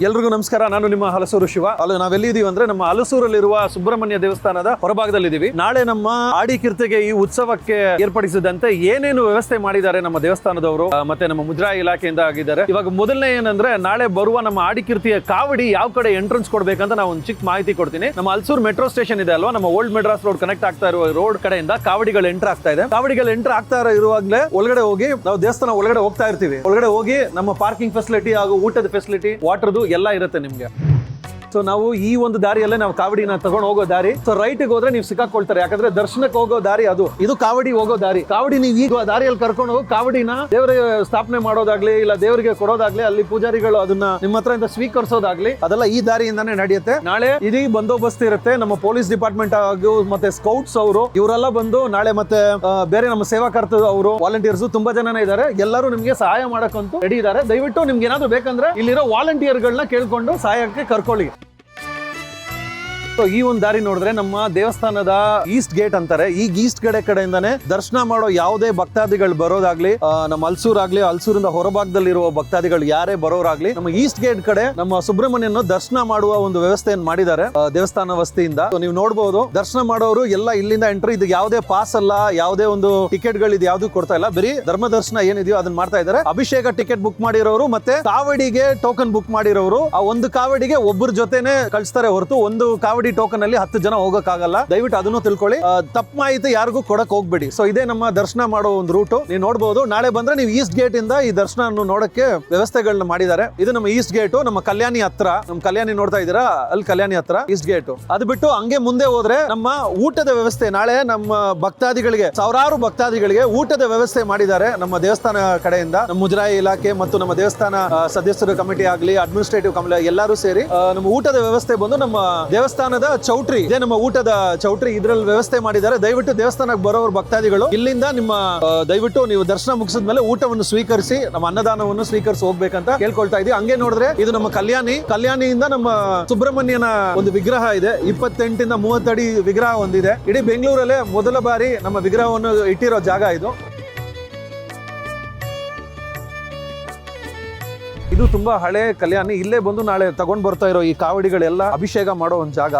ಎಲ್ರಿಗೂ ನಮಸ್ಕಾರ. ನಾನು ನಿಮ್ಮ ಹಲಸೂರು ಶಿವ. ನಾವೆಲ್ಲಿದ್ದೀವಿ ಅಂದ್ರೆ ನಮ್ಮ ಹಲಸೂರಲ್ಲಿರುವ ಸುಬ್ರಹ್ಮಣ್ಯ ದೇವಸ್ಥಾನದ ಹೊರಭಾಗದಲ್ಲಿದ್ದೀವಿ. ನಾಳೆ ನಮ್ಮ ಆಡಿಕೀರ್ತಿಗೆ ಈ ಉತ್ಸವಕ್ಕೆ ಏರ್ಪಡಿಸಿದಂತೆ ಏನೇನು ವ್ಯವಸ್ಥೆ ಮಾಡಿದ್ದಾರೆ ನಮ್ಮ ದೇವಸ್ಥಾನದವರು ಮತ್ತೆ ನಮ್ಮ ಮುಜರಾಯಿ ಇಲಾಖೆಯಿಂದ ಆಗಿದ್ದಾರೆ. ಇವಾಗ ಮೊದಲನೇ ಏನಂದ್ರೆ ನಾಳೆ ಬರುವ ನಮ್ಮ ಆಡಿಕೀರ್ತಿಯ ಕಾವಡಿ ಯಾವ ಕಡೆ ಎಂಟ್ರೆನ್ಸ್ ಕೊಡ್ಬೇಕಂತ ನಾವು ಒಂದು ಚಿಕ್ಕ ಮಾಹಿತಿ ಕೊಡ್ತೀನಿ. ನಮ್ಮ ಹಲಸೂರು ಮೆಟ್ರೋ ಸ್ಟೇಷನ್ ಇದೆ ಅಲ್ವಾ, ನಮ್ಮ ಓಲ್ಡ್ ಮೆಡ್ರಾಸ್ ರೋಡ್ ಕನೆಕ್ಟ್ ಆಗ್ತಾ ಇರುವ ರೋಡ್ ಕಡೆಯಿಂದ ಕಾವಡಿಗಳು ಎಂಟರ್ ಆಗ್ತಾ ಇದೆ. ಕಾವಡಿಗಳು ಎಂಟರ್ ಆಗ್ತಾ ಇರುವಾಗಲೇ ಒಳಗಡೆ ಹೋಗಿ ನಾವು ದೇವಸ್ಥಾನ ಒಳಗಡೆ ಹೋಗ್ತಾ ಇರ್ತೀವಿ. ಒಳಗಡೆ ಹೋಗಿ ನಮ್ಮ ಪಾರ್ಕಿಂಗ್ ಫೆಸಿಲಿಟಿ ಹಾಗೂ ಊಟದ ಫೆಸಿಲಿಟಿ, ವಾಟರ್ದು ಎಲ್ಲ ಇರುತ್ತೆ ನಿಮ್ಗೆ. ಸೊ ನಾವು ಈ ಒಂದು ದಾರಿಯಲ್ಲೇ ನಾವು ಕಾವಡಿನ ತಗೊಂಡು ಹೋಗೋ ದಾರಿ. ಸೊ ರೈಟ್ಗೆ ಹೋದ್ರೆ ನೀವು ಸಿಕ್ಕಾಕೊಳ್ತಾರೆ, ಯಾಕಂದ್ರೆ ದರ್ಶನಕ್ಕೆ ಹೋಗೋ ದಾರಿ ಅದು. ಇದು ಕಾವಡಿ ಹೋಗೋ ದಾರಿ. ಕಾವಡಿ ನೀವು ಈಗ ದಾರಿಯಲ್ಲಿ ಕರ್ಕೊಂಡು ಹೋಗಿ ಕಾವಡಿನ ದೇವರಿಗೆ ಸ್ಥಾಪನೆ ಮಾಡೋದಾಗ್ಲಿ ಇಲ್ಲ ದೇವರಿಗೆ ಕೊಡೋದಾಗ್ಲಿ, ಅಲ್ಲಿ ಪೂಜಾರಿಗಳು ಅದನ್ನ ನಿಮ್ಮ ಹತ್ರ ಇಂದ ಸ್ವೀಕರಿಸೋದಾಗ್ಲಿ ಅದೆಲ್ಲ ಈ ದಾರಿಯಿಂದಾನೇ ನಡೆಯುತ್ತೆ. ನಾಳೆ ಇಡೀ ಬಂದೋಬಸ್ತ್ ಇರುತ್ತೆ. ನಮ್ಮ ಪೊಲೀಸ್ ಡಿಪಾರ್ಟ್ಮೆಂಟ್ ಹಾಗೂ ಮತ್ತೆ ಸ್ಕೌಟ್ಸ್ ಅವರು ಇವರೆಲ್ಲ ಬಂದು ನಾಳೆ ಮತ್ತೆ ಬೇರೆ ನಮ್ಮ ಸೇವಾಕರ್ತ ಅವರು ವಾಲಂಟಿಯರ್ಸ್ ತುಂಬಾ ಜನನೇ ಇದ್ದಾರೆ. ಎಲ್ಲರೂ ನಿಮ್ಗೆ ಸಹಾಯ ಮಾಡಕ್ಕಂತೂ ರೆಡಿ ಇದ್ದಾರೆ. ದಯವಿಟ್ಟು ನಿಮ್ಗೆ ಏನಾದ್ರು ಬೇಕಂದ್ರೆ ಇಲ್ಲಿರೋ ವಾಲಂಟಿಯರ್ಗಳನ್ನ ಕೇಳ್ಕೊಂಡು ಸಹಾಯಕ್ಕೆ ಕರ್ಕೊಳ್ಳಿ. ಈ ಒಂದು ದಾರಿ ನೋಡಿದ್ರೆ ನಮ್ಮ ದೇವಸ್ಥಾನದ ಈಸ್ಟ್ ಗೇಟ್ ಅಂತಾರೆ. ಈ ಈಸ್ಟ್ ಕಡೆಯಿಂದಾನೆ ದರ್ಶನ ಮಾಡೋ ಯಾವುದೇ ಭಕ್ತಾದಿಗಳು ಬರೋದಾಗ್ಲಿ, ನಮ್ಮ ಹಲಸೂರ್ ಆಗ್ಲಿ, ಹಲಸೂರಿಂದ ಹೊರಭಾಗದಲ್ಲಿರುವ ಭಕ್ತಾದಿಗಳು ಯಾರೇ ಬರೋರಾಗ್ಲಿ, ನಮ್ಮ ಈಸ್ಟ್ ಗೇಟ್ ಕಡೆ ನಮ್ಮ ಸುಬ್ರಹ್ಮಣ್ಯನ ದರ್ಶನ ಮಾಡುವ ಒಂದು ವ್ಯವಸ್ಥೆಯನ್ನು ಮಾಡಿದ್ದಾರೆ ದೇವಸ್ಥಾನ ವಸ್ತಿಯಿಂದ. ನೀವು ನೋಡಬಹುದು, ದರ್ಶನ ಮಾಡೋರು ಎಲ್ಲ ಇಲ್ಲಿಂದ ಎಂಟ್ರಿ. ಇದು ಯಾವುದೇ ಪಾಸ್ ಅಲ್ಲ, ಯಾವುದೇ ಒಂದು ಟಿಕೆಟ್ ಗಳು ಇದು ಯಾವ್ದು ಕೊಡ್ತಾ ಇಲ್ಲ. ಬರೀ ಧರ್ಮ ದರ್ಶನ ಏನಿದೆಯೋ ಅದನ್ನ ಮಾಡ್ತಾ ಇದ್ದಾರೆ. ಅಭಿಷೇಕ ಟಿಕೆಟ್ ಬುಕ್ ಮಾಡಿರೋರು ಮತ್ತೆ ಕಾವಡಿಗೆ ಟೋಕನ್ ಬುಕ್ ಮಾಡಿರೋರು ಆ ಒಂದು ಕಾವಡಿಗೆ ಒಬ್ಬರ ಜೊತೆನೆ ಕಳಿಸ್ತಾರೆ ಹೊರತು ಒಂದು ಕಾವಡಿ ಟೋಕನ್ ಅಲ್ಲಿ 10 ಜನ ಹೋಗಕ್ಕಾಗಲ್ಲ. ದಯವಿಟ್ಟು ಅದನ್ನು ತಿಳ್ಕೊಳ್ಳಿ. ತಪ್ಪು ಮಾಹಿತಿ ಯಾರಿಗೂ ಕೊಡಕ್ ಹೋಗ್ಬೇಡಿ. ಸೊ ಇದೇ ನಮ್ಮ ದರ್ಶನ ಮಾಡೋ ಒಂದು ರೂಟ್. ನೀವು ನೋಡಬಹುದು, ನಾಳೆ ಬಂದ್ರೆ ನೀವು ಈಸ್ಟ್ ಗೇಟ್ ಇಂದ ಈ ದರ್ಶನ ನೋಡಕ್ಕೆ ವ್ಯವಸ್ಥೆಗಳನ್ನ ಮಾಡಿದ್ದಾರೆ. ಇದು ನಮ್ಮ ಈಸ್ಟ್ ಗೇಟ್, ನಮ್ಮ ಕಲ್ಯಾಣಿ ಹತ್ರ. ನಮ್ಮ ಕಲ್ಯಾಣಿ ನೋಡ್ತಾ ಇದ್ದೀರಾ, ಅಲ್ಲಿ ಕಲ್ಯಾಣಿ ಹತ್ರ ಈಸ್ಟ್ ಗೇಟ್. ಅದು ಬಿಟ್ಟು ಹಂಗೆ ಮುಂದೆ ಹೋದ್ರೆ ನಮ್ಮ ಊಟದ ವ್ಯವಸ್ಥೆ, ನಾಳೆ ನಮ್ಮ ಭಕ್ತಾದಿಗಳಿಗೆ, ಸಾವಿರಾರು ಭಕ್ತಾದಿಗಳಿಗೆ ಊಟದ ವ್ಯವಸ್ಥೆ ಮಾಡಿದ್ದಾರೆ ನಮ್ಮ ದೇವಸ್ಥಾನ ಕಡೆಯಿಂದ. ನಮ್ಮ ಮುಜರಾಯಿ ಇಲಾಖೆ ಮತ್ತು ನಮ್ಮ ದೇವಸ್ಥಾನ ಸದಸ್ಯರ ಕಮಿಟಿ ಆಗ್ಲಿ, ಅಡ್ಮಿನಿಸ್ಟ್ರೇಟಿವ್ ಕಮಿಟಿ ಎಲ್ಲರೂ ಸೇರಿ ನಮ್ಮ ಊಟದ ವ್ಯವಸ್ಥೆ ಬಂದು ನಮ್ಮ ದೇವಸ್ಥಾನದ ಚೌಟ್ರಿ ಇದೆ. ನಮ್ಮ ಊಟದ ಚೌಟ್ರಿ ಇದ್ರಲ್ಲಿ ವ್ಯವಸ್ಥೆ ಮಾಡಿದ್ದಾರೆ. ದಯವಿಟ್ಟು ದೇವಸ್ಥಾನಕ್ಕೆ ಬರೋರು ಭಕ್ತಾದಿಗಳು ಇಲ್ಲಿಂದ ನಿಮ್ಮ ದಯವಿಟ್ಟು ನೀವು ದರ್ಶನ ಮುಗಿಸಿದ್ಮೇಲೆ ಊಟವನ್ನು ಸ್ವೀಕರಿಸಿ ನಮ್ಮ ಅನ್ನದಾನವನ್ನು ಸ್ವೀಕರಿಸಿ ಹೋಗ್ಬೇಕಂತ ಕೇಳ್ಕೊಳ್ತಾ ಇದ್ದೀವಿ. ಹಂಗೆ ನೋಡಿದ್ರೆ ಇದು ನಮ್ಮ ಕಲ್ಯಾಣಿಯಿಂದ ನಮ್ಮ ಸುಬ್ರಹ್ಮಣ್ಯನ ಒಂದು ವಿಗ್ರಹ ಇದೆ. 28 ಇಂದ 30 ಅಡಿ ವಿಗ್ರಹ ಹೊಂದಿದೆ. ಇಡೀ ಬೆಂಗಳೂರಲ್ಲೇ ಮೊದಲ ಬಾರಿ ನಮ್ಮ ವಿಗ್ರಹವನ್ನು ಇಟ್ಟಿರೋ ಜಾಗ ಇದು. ಇದು ತುಂಬಾ ಹಳೆ ಕಲ್ಯಾಣಿ. ಇಲ್ಲೇ ಬಂದು ನಾಳೆ ತಗೊಂಡ್ ಬರ್ತಾ ಇರೋ ಈ ಕಾವಡಿಗಳೆಲ್ಲ ಅಭಿಷೇಕ ಮಾಡೋ ಒಂದು ಜಾಗ.